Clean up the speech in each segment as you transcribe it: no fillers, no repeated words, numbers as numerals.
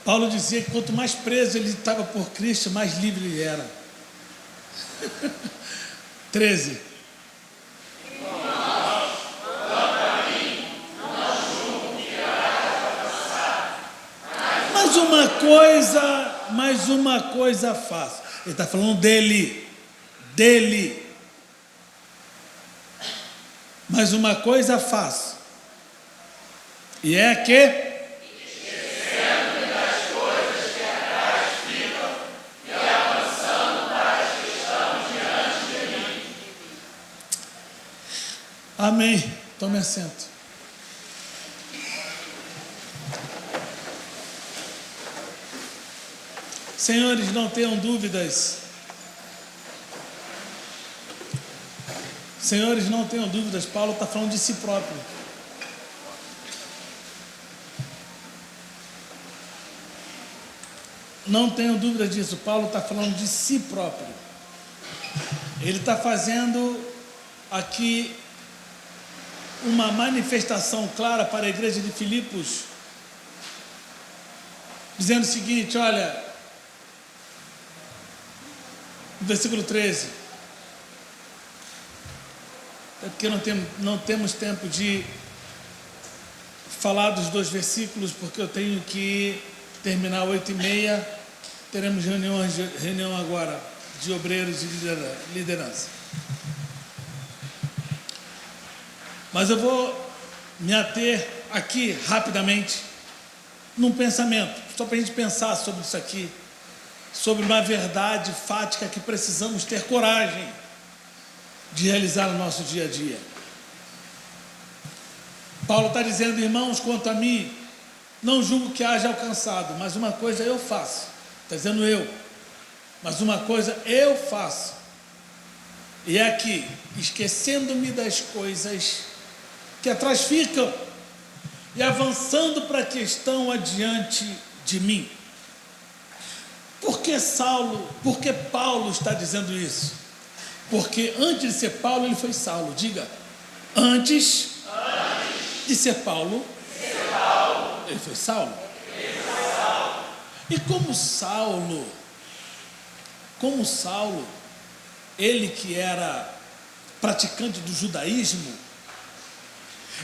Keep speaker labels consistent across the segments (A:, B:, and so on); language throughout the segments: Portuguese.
A: Paulo dizia que quanto mais preso ele estava por Cristo, mais livre ele era. 13. Mas uma coisa faço. Ele está falando dele. Mas uma coisa faço. E é que,
B: esquecendo das coisas que atrás ficam e avançando para as que estão diante de mim.
A: amém. Tome assento. Senhores, não tenham dúvidas. Senhores, não tenham dúvidas. Paulo está falando de si próprio. Não tenham dúvidas disso. Paulo está falando de si próprio. Ele está fazendo aqui uma manifestação clara para a igreja de Filipos, dizendo o seguinte: olha, no versículo 13, é porque não temos tempo de falar dos 2 versículos, porque eu tenho que terminar 8h30, teremos reunião agora de obreiros e liderança. Mas eu vou me ater aqui rapidamente num pensamento, só para a gente pensar sobre isso aqui, sobre uma verdade fática que precisamos ter coragem de realizar no nosso dia a dia. Paulo está dizendo: irmãos, quanto a mim, não julgo que haja alcançado, mas uma coisa eu faço. Está dizendo eu, mas uma coisa eu faço, e é que, esquecendo-me das coisas que atrás ficam e avançando para que estão adiante de mim. Por que Paulo está dizendo isso? Porque antes de ser Paulo, ele foi Saulo. Diga, antes de ser Paulo, ele foi Saulo. E como Saulo, ele que era praticante do judaísmo,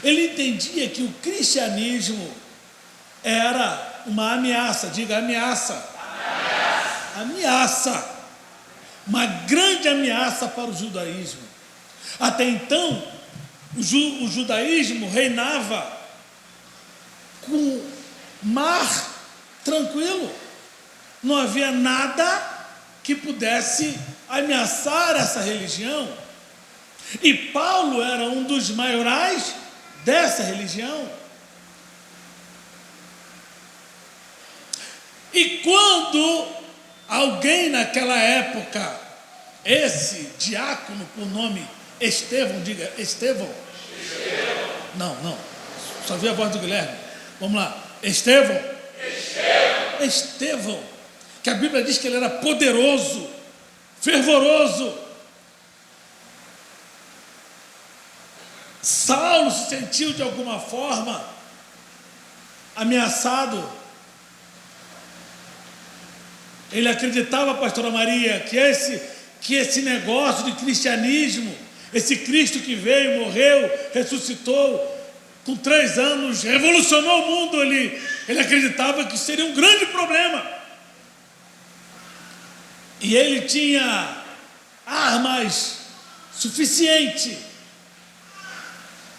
A: ele entendia que o cristianismo era uma ameaça. Diga, ameaça. Ameaça. Uma grande ameaça para o judaísmo. Até então, o judaísmo reinava com mar tranquilo. Não havia nada que pudesse ameaçar essa religião. E Paulo era um dos maiorais dessa religião. E quando alguém naquela época, esse diácono por nome Estevão, diga Estevão. Não, só vi a voz do Guilherme. Vamos lá, Estevão, que a Bíblia diz que ele era poderoso, fervoroso. Saulo se sentiu de alguma forma ameaçado. Ele acreditava, pastora Maria, que esse negócio de cristianismo, esse Cristo que veio, morreu, ressuscitou, com 3 anos, revolucionou o mundo. Ele acreditava que seria um grande problema. E ele tinha armas suficientes.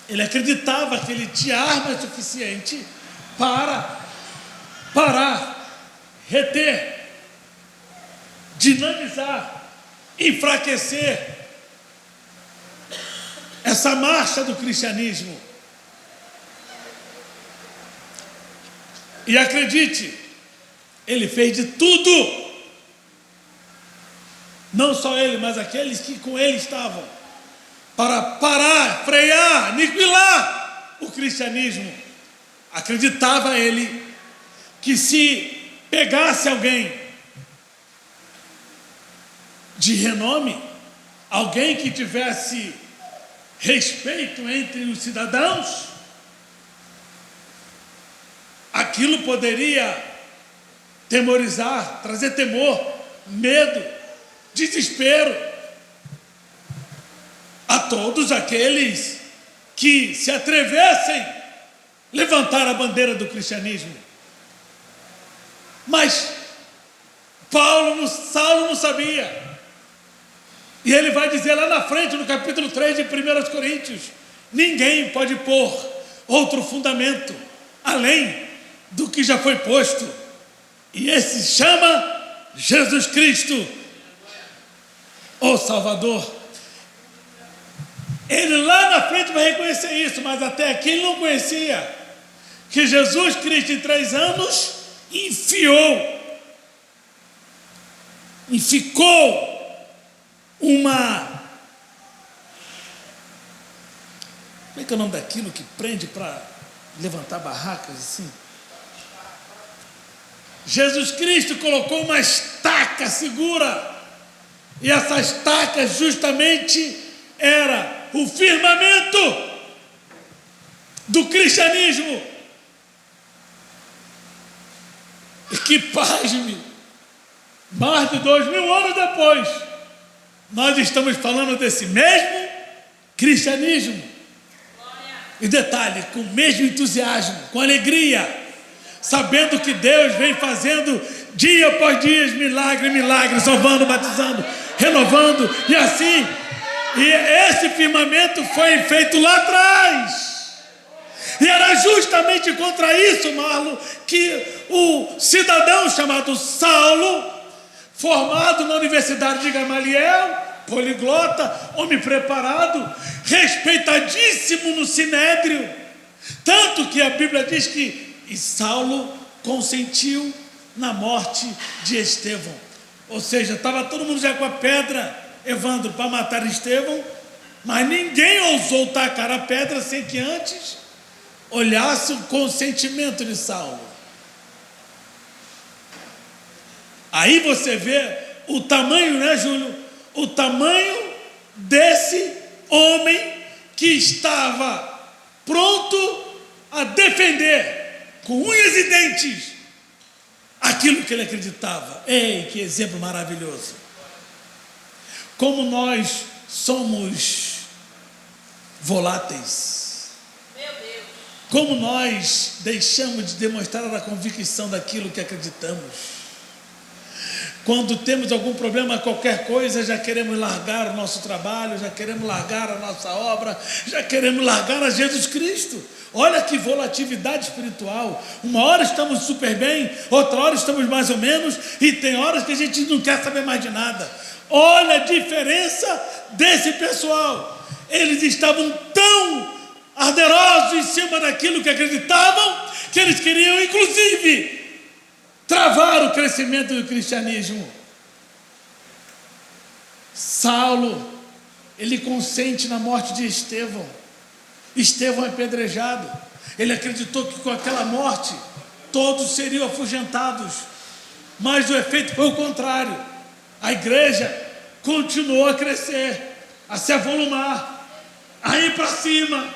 A: Ele acreditava que ele tinha armas suficientes para parar, reter, dinamizar, enfraquecer essa marcha do cristianismo. E acredite, ele fez de tudo, não só ele, mas aqueles que com ele estavam, para parar, frear, aniquilar o cristianismo. Acreditava ele que se pegasse alguém de renome, alguém que tivesse respeito entre os cidadãos, aquilo poderia temorizar, trazer temor, medo, desespero a todos aqueles que se atrevessem a levantar a bandeira do cristianismo. Mas Saulo não sabia. E ele vai dizer lá na frente, no capítulo 3 de 1 Coríntios, ninguém pode pôr outro fundamento além do que já foi posto. E esse se chama Jesus Cristo, o Salvador. Ele lá na frente vai reconhecer isso, mas até aqui ele não conhecia que Jesus Cristo em 3 anos ficou uma... Como é que é o nome daquilo que prende para levantar barracas assim? Jesus Cristo colocou uma estaca segura, e essa estaca justamente era o firmamento do cristianismo. E que, pasme, mais de 2000 anos depois, nós estamos falando desse mesmo cristianismo. E detalhe, com o mesmo entusiasmo, com alegria, sabendo que Deus vem fazendo dia após dia milagre, salvando, batizando, renovando, e assim, e esse firmamento foi feito lá atrás. E era justamente contra isso, Marlon, que o cidadão chamado Saulo, formado na Universidade de Gamaliel, poliglota, homem preparado, respeitadíssimo no Sinédrio, tanto que a Bíblia diz que Saulo consentiu na morte de Estevão. Ou seja, estava todo mundo já com a pedra, Evandro, para matar Estevão, mas ninguém ousou tacar a pedra sem que antes olhasse o consentimento de Saulo. Aí você vê o tamanho, né, Júlio? O tamanho desse homem que estava pronto a defender com unhas e dentes aquilo que ele acreditava. Ei, que exemplo maravilhoso! Como nós somos voláteis.
B: Meu Deus.
A: Como nós deixamos de demonstrar a convicção daquilo que acreditamos. Quando temos algum problema, qualquer coisa, já queremos largar o nosso trabalho, já queremos largar a nossa obra, já queremos largar a Jesus Cristo. Olha que volatilidade espiritual. Uma hora estamos super bem, outra hora estamos mais ou menos, e tem horas que a gente não quer saber mais de nada. Olha a diferença desse pessoal. Eles estavam tão arderosos em cima daquilo que acreditavam, que eles queriam, inclusive, travar o crescimento do cristianismo. Saulo, ele consente na morte de Estevão. Estevão é apedrejado. Ele acreditou que com aquela morte todos seriam afugentados, mas o efeito foi o contrário. A igreja continuou a crescer, a se avolumar, a ir para cima.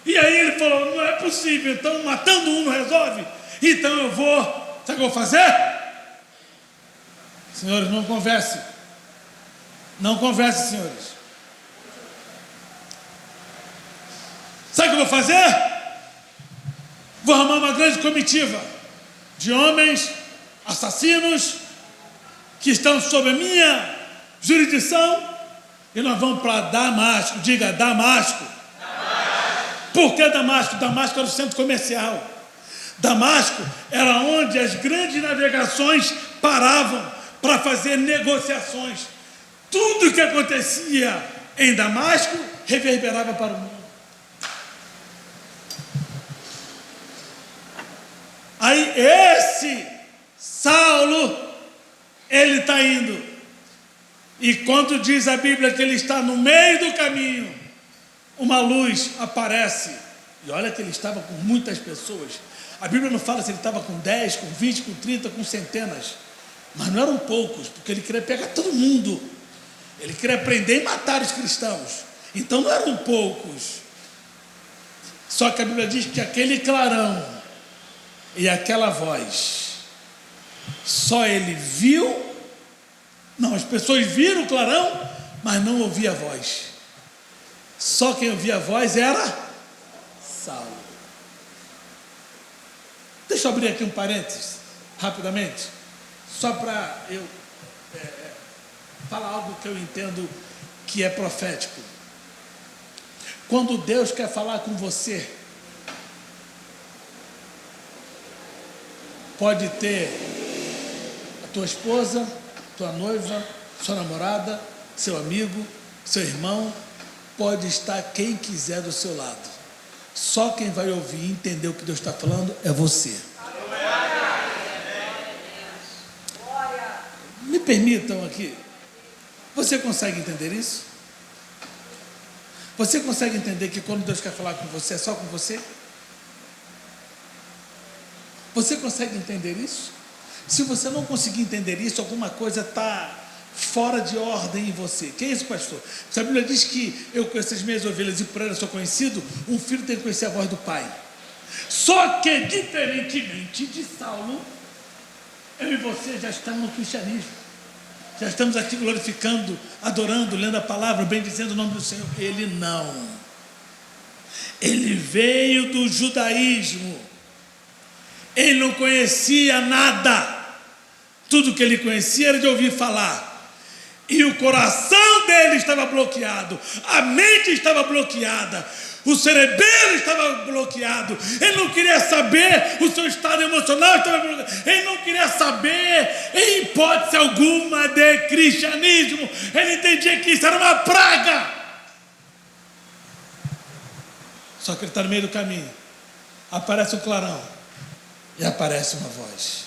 A: E aí ele falou: não é possível, então matando um não resolve, então eu vou. Sabe o que eu vou fazer? Senhores, não converse. Não converse, senhores. Sabe o que eu vou fazer? Vou arrumar uma grande comitiva de homens assassinos que estão sob a minha jurisdição, e nós vamos para Damasco. Diga, Damasco. Por que Damasco? Damasco era o centro comercial. Damasco era onde as grandes navegações paravam para fazer negociações. Tudo que acontecia em Damasco reverberava para o mundo. Aí esse Saulo, ele está indo. E quando diz a Bíblia que ele está no meio do caminho, uma luz aparece. E olha que ele estava com muitas pessoas. A Bíblia não fala se ele estava com 10, com 20, com 30, com centenas. Mas não eram poucos, porque ele queria pegar todo mundo. Ele queria prender e matar os cristãos. Então não eram poucos. Só que a Bíblia diz que aquele clarão e aquela voz Só ele viu, não, as pessoas viram o clarão, mas não ouvia a voz. Só quem ouvia a voz era Saulo. Deixa eu abrir aqui um parênteses, rapidamente, só para eu falar algo que eu entendo que é profético. Quando Deus quer falar com você, pode ter a tua esposa, tua noiva, sua namorada, seu amigo, seu irmão, pode estar quem quiser do seu lado. Só quem vai ouvir e entender o que Deus está falando é você. Me permitam aqui. Você consegue entender isso? Você consegue entender que quando Deus quer falar com você, é só com você? Você consegue entender isso? Se você não conseguir entender isso, alguma coisa está fora de ordem em você. Que é isso, pastor? A Bíblia diz que eu conheço as minhas ovelhas e por elas sou conhecido. Um filho tem que conhecer a voz do pai. Só que, diferentemente de Saulo, eu e você já estamos no cristianismo. Já estamos aqui glorificando, adorando, lendo a palavra, bendizendo o nome do Senhor. Ele não. Ele veio do judaísmo. Ele não conhecia nada. Tudo que ele conhecia era de ouvir falar. E o coração dele estava bloqueado. A mente estava bloqueada. O cerebelo estava bloqueado. Ele não queria saber, o seu estado emocional estava bloqueado. Ele não queria saber, em hipótese alguma, de cristianismo. Ele entendia que isso era uma praga. Só que ele está no meio do caminho. Aparece um clarão e aparece uma voz.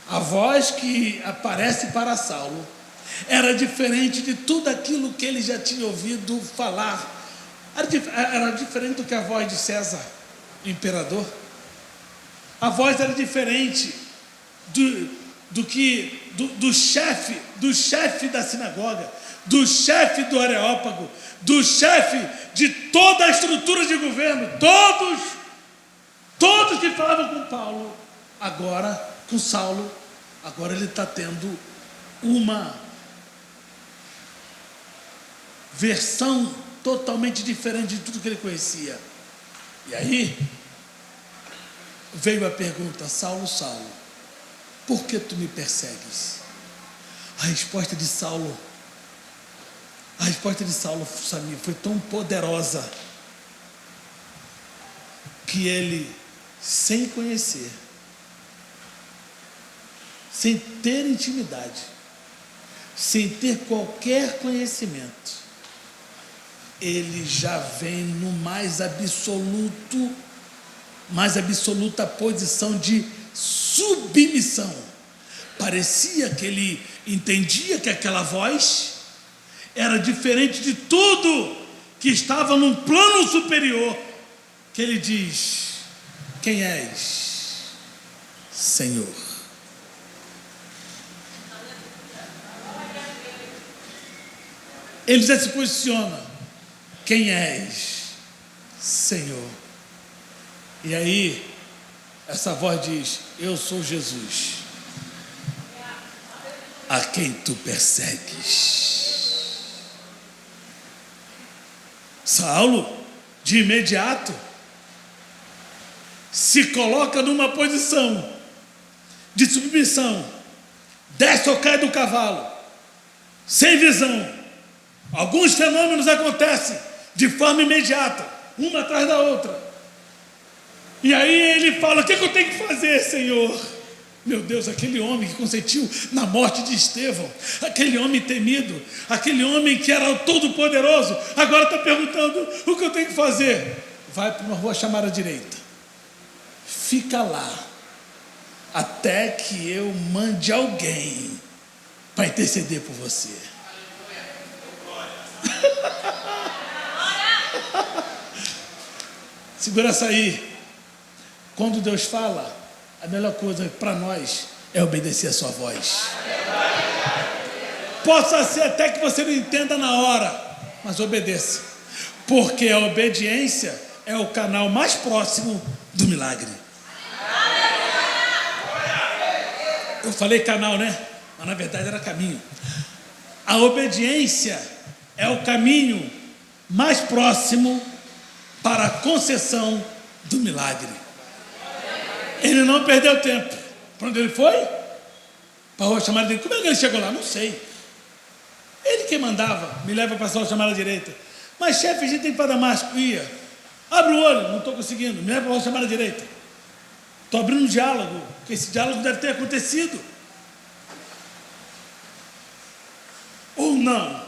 A: A voz que aparece para Saulo era diferente de tudo aquilo que ele já tinha ouvido falar. Era diferente do que a voz de César, o imperador. A voz era diferente do chefe da sinagoga, do chefe do Areópago, do chefe de toda a estrutura de governo. Todos que falavam com Paulo, agora com Saulo, agora ele está tendo uma versão totalmente diferente de tudo que ele conhecia. E aí veio a pergunta: Saulo, Saulo, por que tu me persegues? A resposta de Saulo, Samir, foi tão poderosa que ele, sem conhecer, sem ter intimidade, sem ter qualquer conhecimento, ele já vem no mais absoluta posição de submissão. Parecia que ele entendia que aquela voz era diferente de tudo que estava num plano superior, que ele diz: quem és, Senhor? Ele já se posiciona: quem és, Senhor? E aí, essa voz diz: eu sou Jesus, a quem tu persegues. Saulo, de imediato, se coloca numa posição de submissão, desce ou cai do cavalo, sem visão. Alguns fenômenos acontecem de forma imediata, uma atrás da outra. E aí ele fala: o que eu tenho que fazer, Senhor? Meu Deus, aquele homem que consentiu na morte de Estevão, aquele homem temido, aquele homem que era o todo-poderoso, agora está perguntando: o que eu tenho que fazer? Vai para uma rua chamada direita, fica lá, até que eu mande alguém para interceder por você. Segura essa aí. Quando Deus fala, a melhor coisa para nós é obedecer a sua voz. Possa ser até que você não entenda na hora, mas obedeça, porque a obediência é o canal mais próximo do milagre. Eu falei canal, né? Mas na verdade era caminho. A obediência é o caminho mais próximo para a concessão do milagre. Ele não perdeu tempo. Para onde ele foi? Para a rua chamada direita. Como é que ele chegou lá? Não sei. Ele que mandava, me leva para a rua chamada direita. Mas chefe, a gente tem que ir para Damasco. Ia. Abre o olho, não estou conseguindo. Me leva para a rua chamada direita. Estou abrindo um diálogo, porque esse diálogo deve ter acontecido. Ou não.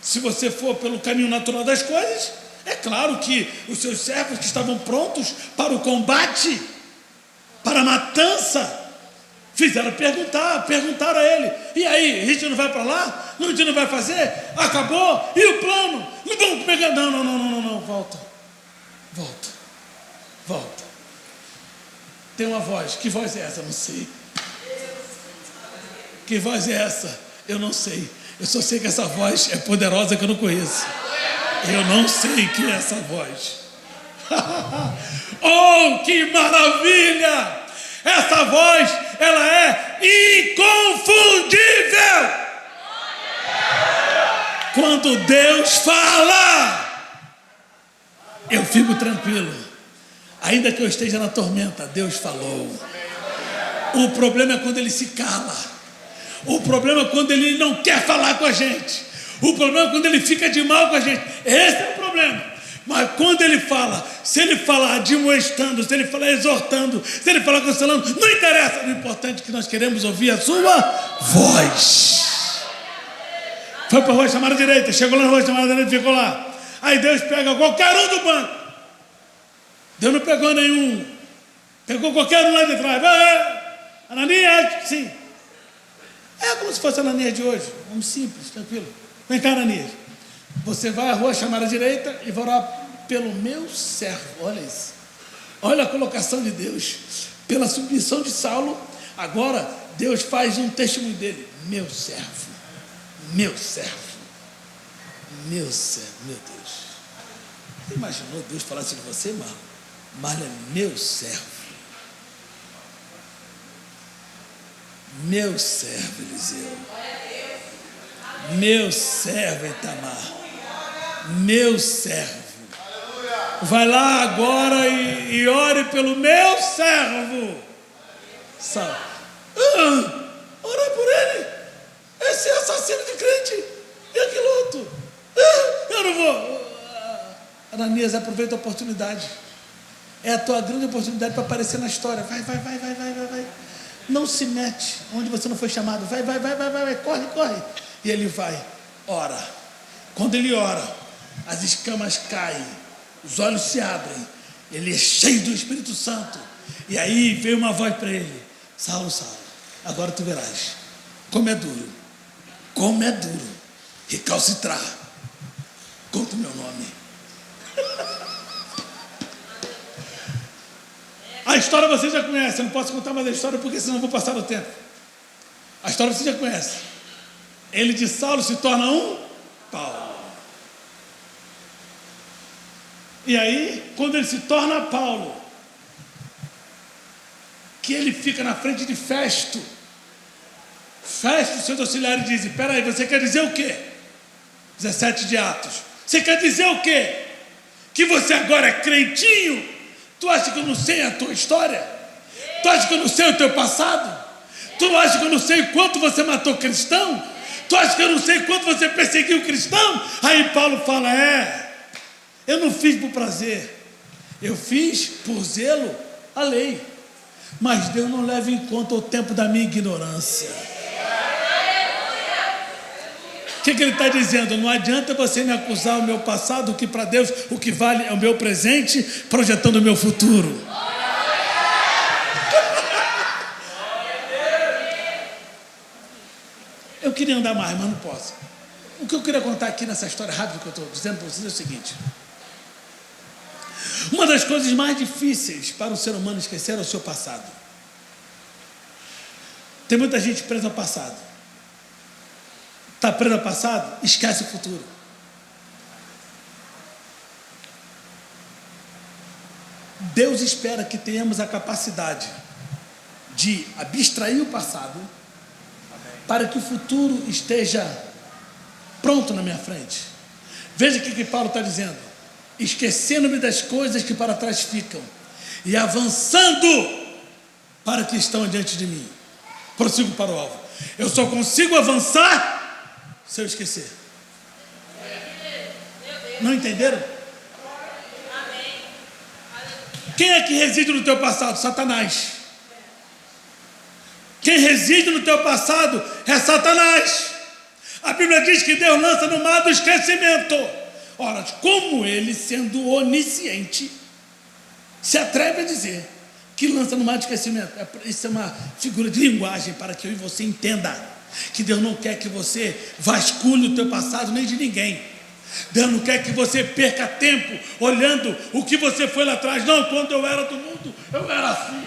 A: Se você for pelo caminho natural das coisas, é claro que os seus servos que estavam prontos para o combate, para a matança, perguntaram a ele: e aí, a gente não vai para lá? Não, a gente não vai fazer? Acabou? E o plano? Não vamos pegar. Não, volta. Tem uma voz. Que voz é essa? Não sei. Que voz é essa? Eu não sei. Eu só sei que essa voz é poderosa, que eu não conheço. Eu não sei quem é essa voz. Oh, que maravilha! Essa voz, ela é inconfundível. Quando Deus fala, eu fico tranquilo. Ainda que eu esteja na tormenta, Deus falou. O problema é quando ele se cala. O problema é quando ele não quer falar com a gente. O problema é quando ele fica de mal com a gente. Esse é o problema. Mas quando ele fala, se ele falar admoestando, se ele falar exortando, se ele falar consolando, não interessa. O importante é que nós queremos ouvir a sua voz. Foi para a rua chamada direita, chegou lá na rua chamada direita, ficou lá. Aí Deus pega qualquer um do banco. Deus não pegou nenhum. Pegou qualquer um lá de trás. Ananias, sim. É como se fosse a Ananias de hoje. Um simples, tranquilo. Vem cá, Ananias. Você vai à rua chamada direita e vai orar pelo meu servo. Olha isso. Olha a colocação de Deus. Pela submissão de Saulo, agora Deus faz um testemunho dele. Meu servo. Meu servo. Meu servo. Meu Deus. Você imaginou Deus falar assim de você, Marlon? Marlon é meu servo. Meu servo, Eliseu. Meu servo, Itamar. Meu servo. Vai lá agora e ore pelo meu servo. Sabe? Ora por ele. Esse é assassino de crente. E aquele outro. Eu não vou. Ananias, aproveita a oportunidade. É a tua grande oportunidade para aparecer na história. Vai. Não se mete onde você não foi chamado. Vai, corre. E ele vai, ora. Quando ele ora, as escamas caem, os olhos se abrem, ele é cheio do Espírito Santo. E aí veio uma voz para ele: Saulo, agora tu verás como é duro recalcitrar contra o meu nome. A história você já conhece. Eu não posso contar mais a história porque senão eu vou passar o tempo. A história você já conhece. Ele de Saulo se torna um Paulo. E aí, quando ele se torna Paulo, que ele fica na frente de Festo, seus auxiliares dizem: peraí, você quer dizer o quê? 17 de Atos. Você quer dizer o quê? Que você agora é crentinho? Tu acha que eu não sei a tua história? Tu acha que eu não sei o teu passado? Tu acha que eu não sei quanto você matou cristão? Tu acha que eu não sei quanto você perseguiu cristão? Aí Paulo fala: eu não fiz por prazer, eu fiz por zelo à lei, mas Deus não leva em conta o tempo da minha ignorância. O que ele está dizendo? Não adianta você me acusar o meu passado, que para Deus o que vale é o meu presente, projetando o meu futuro. Eu queria andar mais, mas não posso. O que eu queria contar aqui nessa história rápida que eu estou dizendo para vocês é o seguinte: uma das coisas mais difíceis para o ser humano esquecer é o seu passado. Tem muita gente presa ao passado. Está preso ao passado, esquece o futuro. Deus espera que tenhamos a capacidade de abstrair o passado para que o futuro esteja pronto na minha frente. Veja o que Paulo está dizendo: esquecendo-me das coisas que para trás ficam e avançando para que estão diante de mim, prossigo para o alvo. Eu só consigo avançar se eu esquecer. Não entenderam? Quem é que reside no teu passado? Satanás. Quem reside no teu passado é Satanás. A Bíblia diz que Deus lança no mar do esquecimento. Ora, como ele, sendo onisciente, se atreve a dizer que lança no mar do esquecimento? Isso é uma figura de linguagem para que eu e você entenda que Deus não quer que você vasculhe o teu passado nem de ninguém. Deus não quer que você perca tempo olhando o que você foi lá atrás. Não, quando eu era do mundo, eu era assim.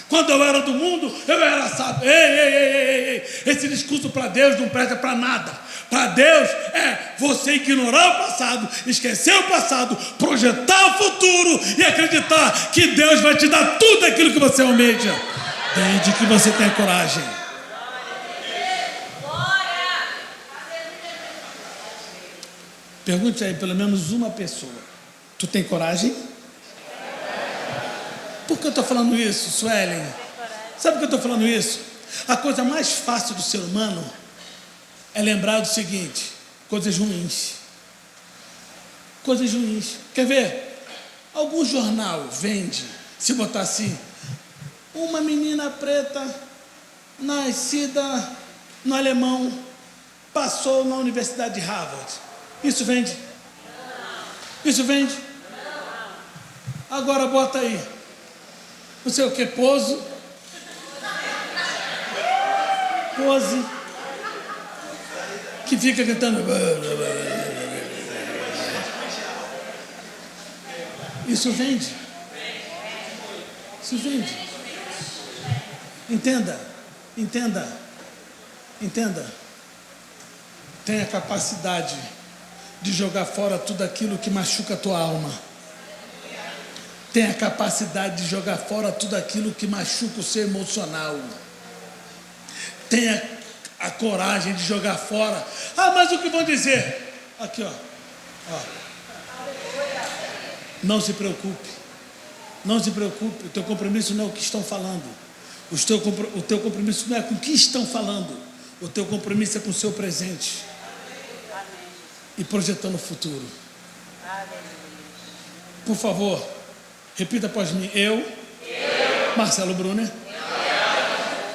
A: Quando eu era do mundo, eu era sábio. Ei. Esse discurso para Deus não presta para nada. Para Deus é você ignorar o passado, esquecer o passado, projetar o futuro e acreditar que Deus vai te dar tudo aquilo que você almeja, desde que você tenha coragem. Pergunte aí pelo menos uma pessoa: tu tem coragem? Por que eu estou falando isso, Suelen? Sabe por que eu estou falando isso? A coisa mais fácil do ser humano é lembrar do seguinte: coisas ruins. Coisas ruins. Quer ver? Algum jornal vende, se botar assim, uma menina preta nascida no Alemão passou na Universidade de Harvard. Isso vende? Isso vende? Agora bota aí, não sei o que, pose, que fica cantando. Isso vende? Isso vende. Entenda. Tenha capacidade de jogar fora tudo aquilo que machuca a tua alma. Tenha capacidade de jogar fora tudo aquilo que machuca o seu emocional. Tenha a coragem de jogar fora. Ah, mas o que vão dizer? Aqui, ó. Não se preocupe. O teu compromisso não é o que estão falando. O teu compromisso não é com o que estão falando. O teu compromisso é com o seu presente. E projetando o futuro. Por favor, repita após mim. Eu Marcelo Brunner,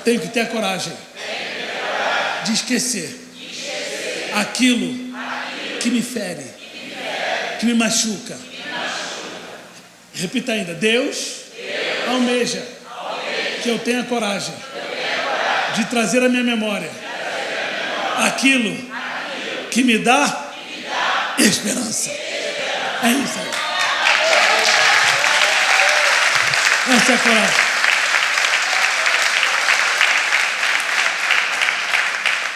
A: tenho que ter a coragem de esquecer aquilo que me fere, que me machuca. Repita ainda. Deus almeja que eu tenha coragem de trazer à minha memória aquilo que me dá esperança. É isso aí. Essa é a coragem.